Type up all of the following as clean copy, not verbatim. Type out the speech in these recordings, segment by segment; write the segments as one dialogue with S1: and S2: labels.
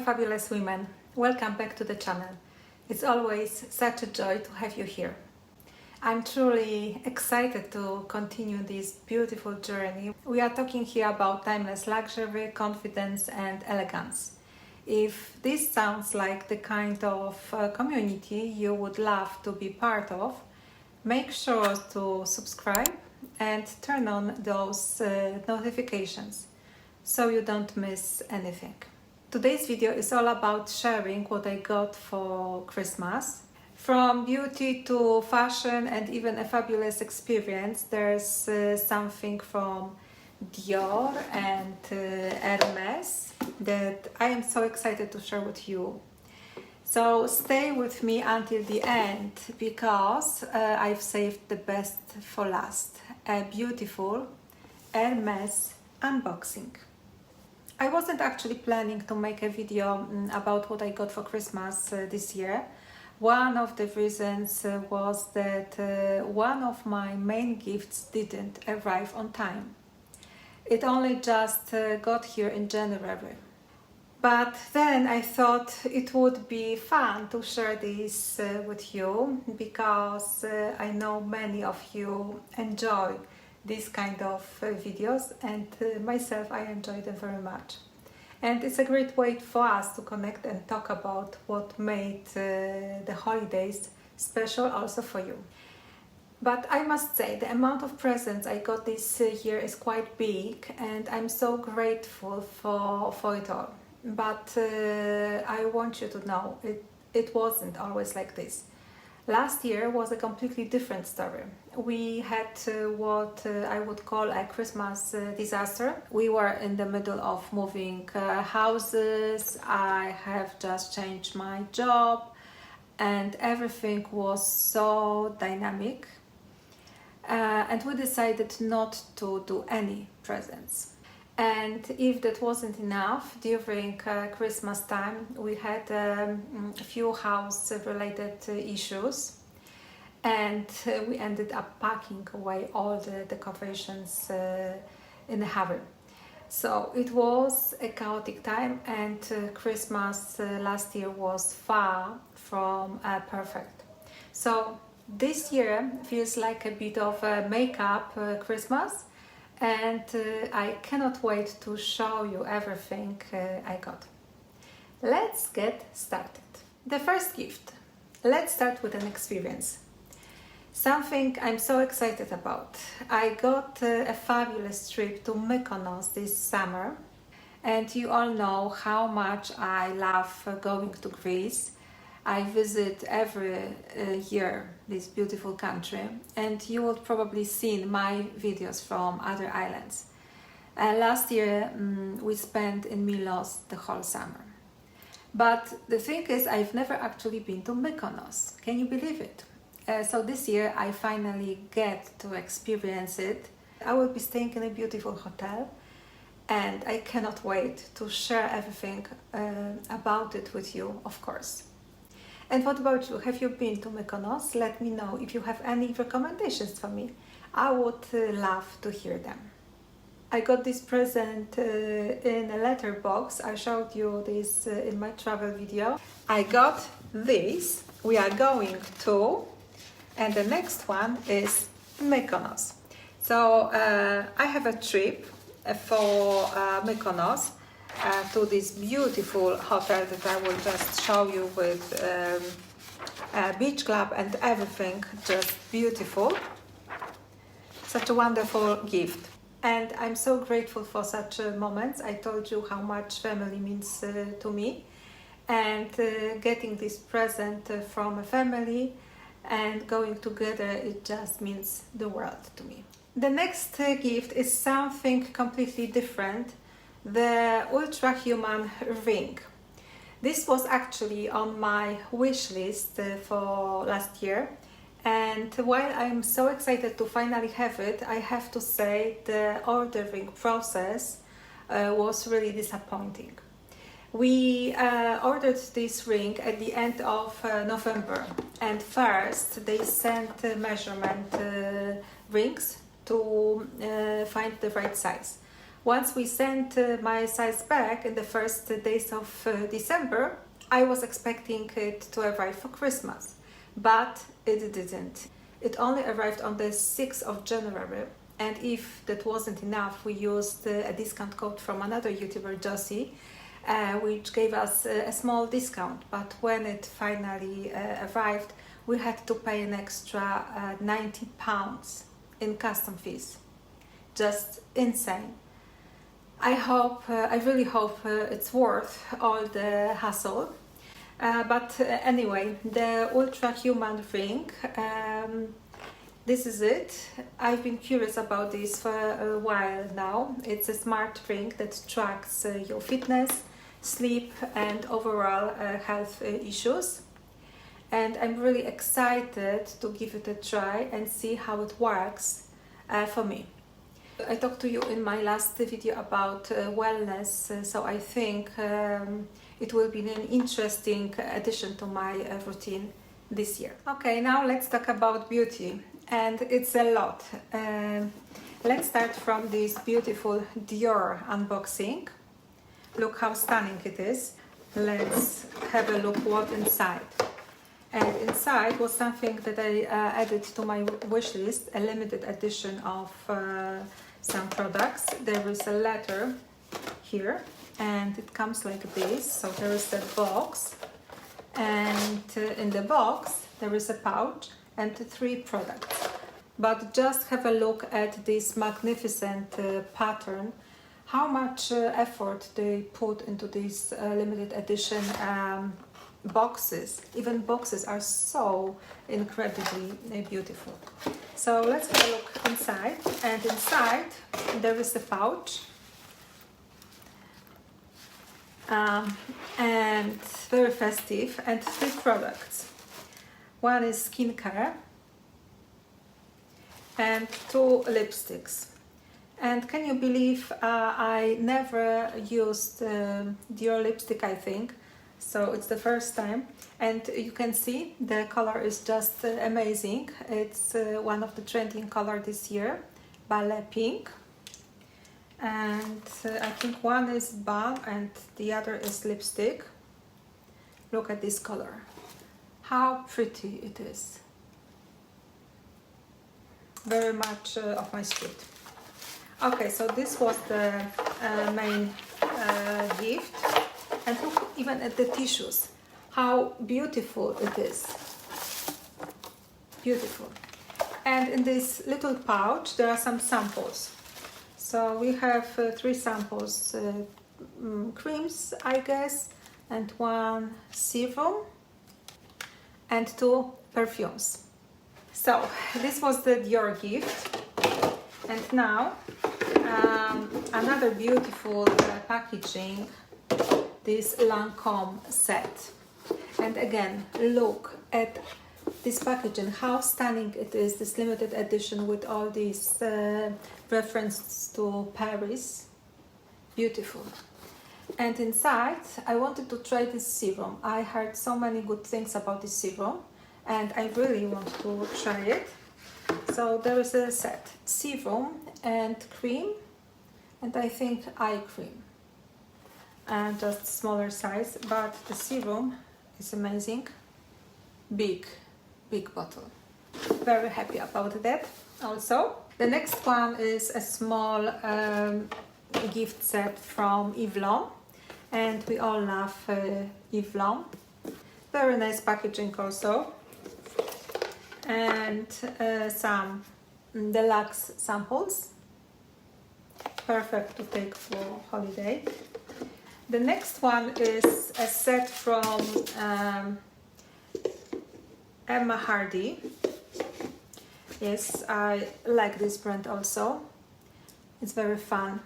S1: fabulous women, welcome back to the channel. It's always such a joy to have you here. I'm truly excited to continue this beautiful journey. We are talking here about timeless luxury, confidence and elegance. If this sounds like the kind of community you would love to be part of, make sure to subscribe and turn on those notifications so you don't miss anything. Today's video is all about sharing what I got for Christmas. From beauty to fashion and even a fabulous experience, there's something from Dior and Hermes that I am so excited to share with you. So stay with me until the end because I've saved the best for last. A beautiful Hermes unboxing. I wasn't actually planning to make a video about what I got for Christmas this year. One of the reasons was that one of my main gifts didn't arrive on time. It only just got here in January. But then I thought it would be fun to share this with you because I know many of you enjoy these kind of videos, and myself, I enjoy them very much. And it's a great way for us to connect and talk about what made the holidays special also for you. But I must say, the amount of presents I got this year is quite big, and I'm so grateful for it all. But I want you to know, it wasn't always like this. Last year was a completely different story. We had what I would call a Christmas disaster. We were in the middle of moving houses. I have just changed my job and everything was so dynamic. And we decided not to do any presents. And if that wasn't enough, during Christmas time we had a few house-related issues, and we ended up packing away all the decorations in a hurry. So it was a chaotic time, and Christmas last year was far from perfect. So this year feels like a bit of a make-up Christmas. And I cannot wait to show you everything I got. Let's get started. The first gift. Let's start with an experience. Something I'm so excited about. I got a fabulous trip to Mykonos this summer, and you all know how much I love going to Greece. I visit every year this beautiful country, and you will probably seen my videos from other islands. Last year we spent in Mykonos the whole summer. But the thing is, I've never actually been to Mykonos. Can you believe it? So this year I finally get to experience it. I will be staying in a beautiful hotel, and I cannot wait to share everything about it with you, of course. And what about you? Have you been to Mykonos? Let me know if you have any recommendations for me. I would love to hear them. I got this present in a letterbox. I showed you this in my travel video. I got this. We are going to, and the next one is Mykonos. So I have a trip for Mykonos. To this beautiful hotel that I will just show you with a beach club and everything, just beautiful. Such a wonderful gift, and I'm so grateful for such moments. I told you how much family means to me, and getting this present from a family and going together, it just means the world to me. The next gift is something completely different. The ultra-human ring. This was actually on my wish list for last year, and while I'm so excited to finally have it, I have to say the ordering process was really disappointing. We ordered this ring at the end of November, and first they sent measurement rings to find the right size. Once we sent my size back in the first days of December, I was expecting it to arrive for Christmas, but it didn't. It only arrived on the 6th of January, and if that wasn't enough, we used a discount code from another YouTuber, Josie, which gave us a small discount. But when it finally arrived, we had to pay an extra £90 in custom fees. Just insane. I really hope it's worth all the hassle. But anyway, the Ultra Human ring, this is it. I've been curious about this for a while now. It's a smart ring that tracks your fitness, sleep and overall health issues. And I'm really excited to give it a try and see how it works for me. I talked to you in my last video about wellness, so I think it will be an interesting addition to my routine this year. Okay, now let's talk about beauty, and it's a lot. Let's start from this beautiful Dior unboxing. Look how stunning it is. Let's have a look what's inside. And inside was something that I added to my wish list, a limited edition of some products. There is a letter here and it comes like this. So there is a box, and in the box there is a pouch and 3 products. But just have a look at this magnificent pattern. How much effort they put into this limited edition boxes. Even boxes are so incredibly beautiful. So let's have a look inside. And inside there is a pouch and very festive, and 3 products. One is skincare and 2 lipsticks. And can you believe I never used Dior lipstick, I think. So it's the first time, and you can see the color is just amazing. It's one of the trending color this year, Ballet Pink, and I think one is balm and the other is lipstick. Look at this color, how pretty it is. Very much of my street. Okay, so this was the main gift. And look even at the tissues, how beautiful it is. Beautiful. And in this little pouch there are some samples. So we have 3 samples, creams I guess, and 1 serum and 2 perfumes. So this was the Dior gift. And now another beautiful packaging, this Lancome set. And again, look at this packaging, how stunning it is, this limited edition with all these references to Paris. Beautiful. And inside I wanted to try this serum. I heard so many good things about this serum and I really want to try it. So there is a set, serum and cream, and I think eye cream, and just smaller size, but the serum is amazing. Big bottle. Very happy about that. Also, the next one is a small gift set from Yves Laurent, and we all love Yves Laurent. Very nice packaging also, and some deluxe samples, perfect to take for holiday. The next one is a set from Emma Hardy. Yes, I like this brand also. It's very fun.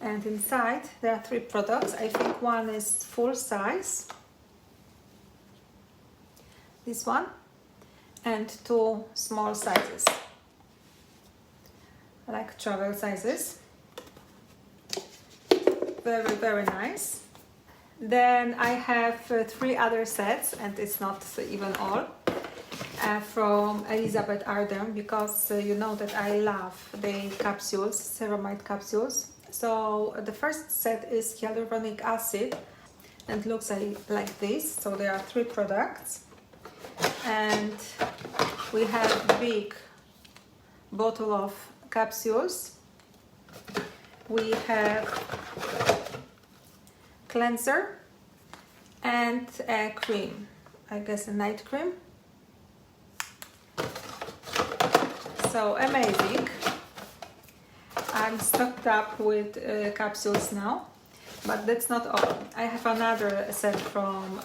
S1: And inside there are 3 products. I think one is full size, this one, and 2 small sizes, like travel sizes. Very, very nice. Then I have 3 other sets, and it's not even all. from Elizabeth Arden, because you know that I love the capsules, ceramide capsules. So the first set is hyaluronic acid and looks like this. So there are 3 products, and we have big bottle of capsules. We have cleanser and a cream, I guess a night cream. So amazing. I'm stocked up with capsules now, but that's not all. I have another set from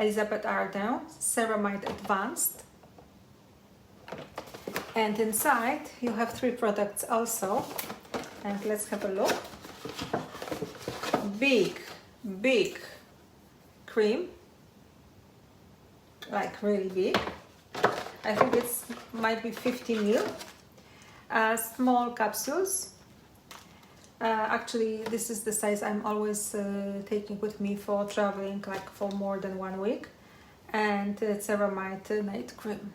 S1: Elizabeth Arden, Ceramide Advanced. And inside you have 3 products also. And let's have a look. Big cream, like really big. I think it might be 50 ml. Small capsules. Actually, this is the size I'm always taking with me for traveling, like for more than 1 week. And ceramide night cream.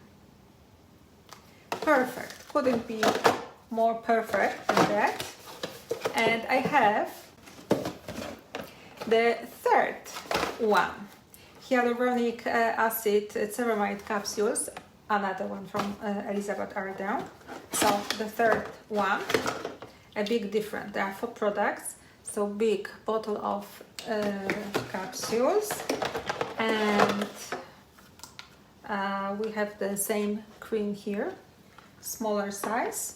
S1: Perfect. Couldn't be more perfect than that. And I have the third one, hyaluronic acid ceramide capsules, another one from Elizabeth Arden. So the third one, a big difference. There are 4 products, so big bottle of capsules, and we have the same cream here, smaller size.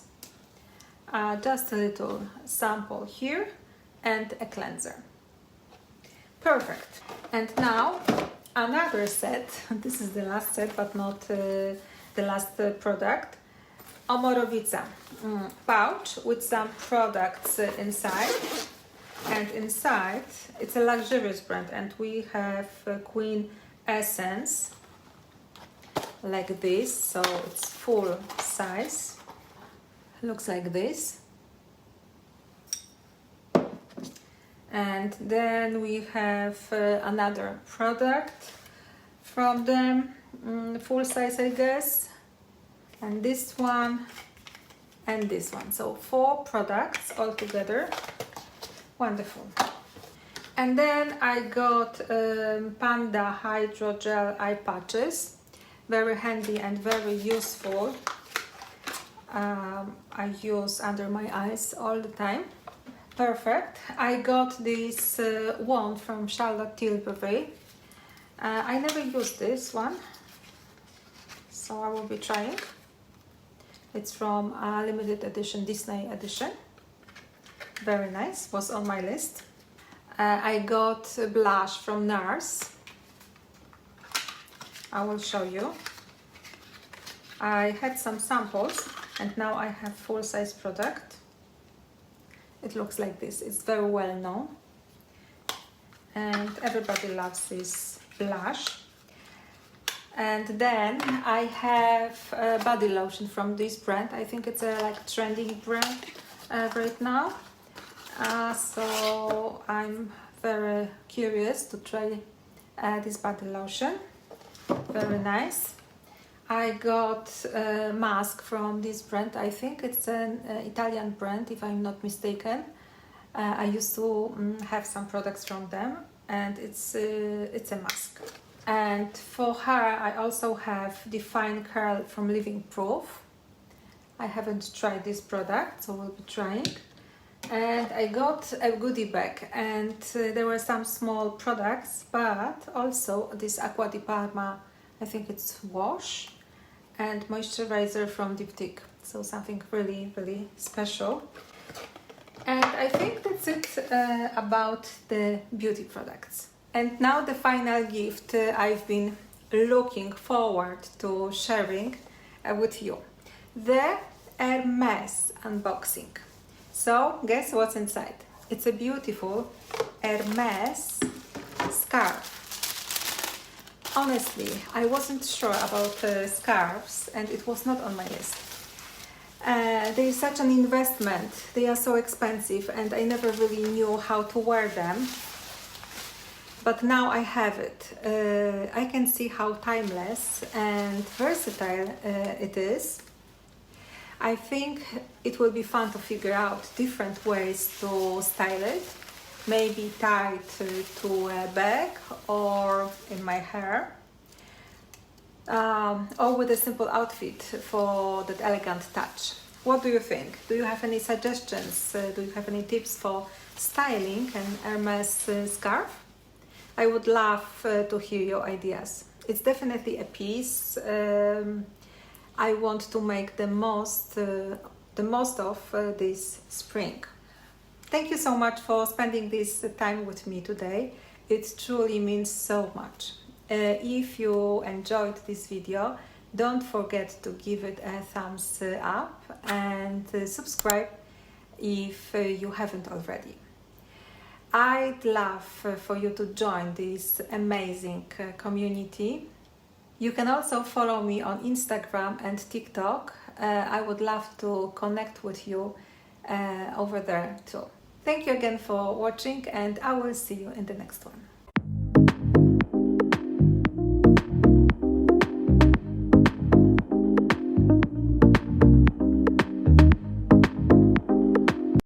S1: Just a little sample here and a cleanser. Perfect. And now another set. This is the last set, but not the last product. Omorovica pouch with some products inside. And inside it's a luxurious brand, and we have Queen Essence like this, so it's full size. Looks like this. And then we have another product from them, full size I guess, and this one and this one. So 4 products all together. Wonderful. And then I got Panda Hydrogel eye patches, very handy and very useful. I use under my eyes all the time. Perfect. I got this wand from Charlotte Tilbury. I never used this one, so I will be trying. It's from a limited edition, Disney edition. Very nice, was on my list. I got a blush from NARS. I will show you. I had some samples, and now I have full-size product. It looks like this. It's very well known, and everybody loves this blush. And then I have a body lotion from this brand. I think it's a like trending brand right now. So I'm very curious to try this body lotion. Very nice. I got a mask from this brand. I think it's an Italian brand, if I'm not mistaken. I used to have some products from them, and it's a mask. And for hair, I also have Define Curl from Living Proof. I haven't tried this product, so we'll be trying. And I got a goodie bag, and there were some small products, but also this Acqua di Parma, I think it's wash, and moisturizer from Diptyque. So something really, really special. And I think that's it about the beauty products. And now the final gift I've been looking forward to sharing with you. The Hermes unboxing. So guess what's inside? It's a beautiful Hermes scarf. Honestly, I wasn't sure about scarves, and it was not on my list. They are such an investment. They are so expensive, and I never really knew how to wear them. but now I have it. I can see how timeless and versatile it is. I think it will be fun to figure out different ways to style it. Maybe tie it to a bag or in my hair. Or with a simple outfit for that elegant touch. What do you think? Do you have any suggestions? Do you have any tips for styling an Hermes scarf? I would love to hear your ideas. It's definitely a piece I want to make the most of this spring. Thank you so much for spending this time with me today. It truly means so much. If you enjoyed this video, don't forget to give it a thumbs up and subscribe if you haven't already. I'd love for you to join this amazing community. You can also follow me on Instagram and TikTok. I would love to connect with you over there too. Thank you again for watching, and I will see you in the next one.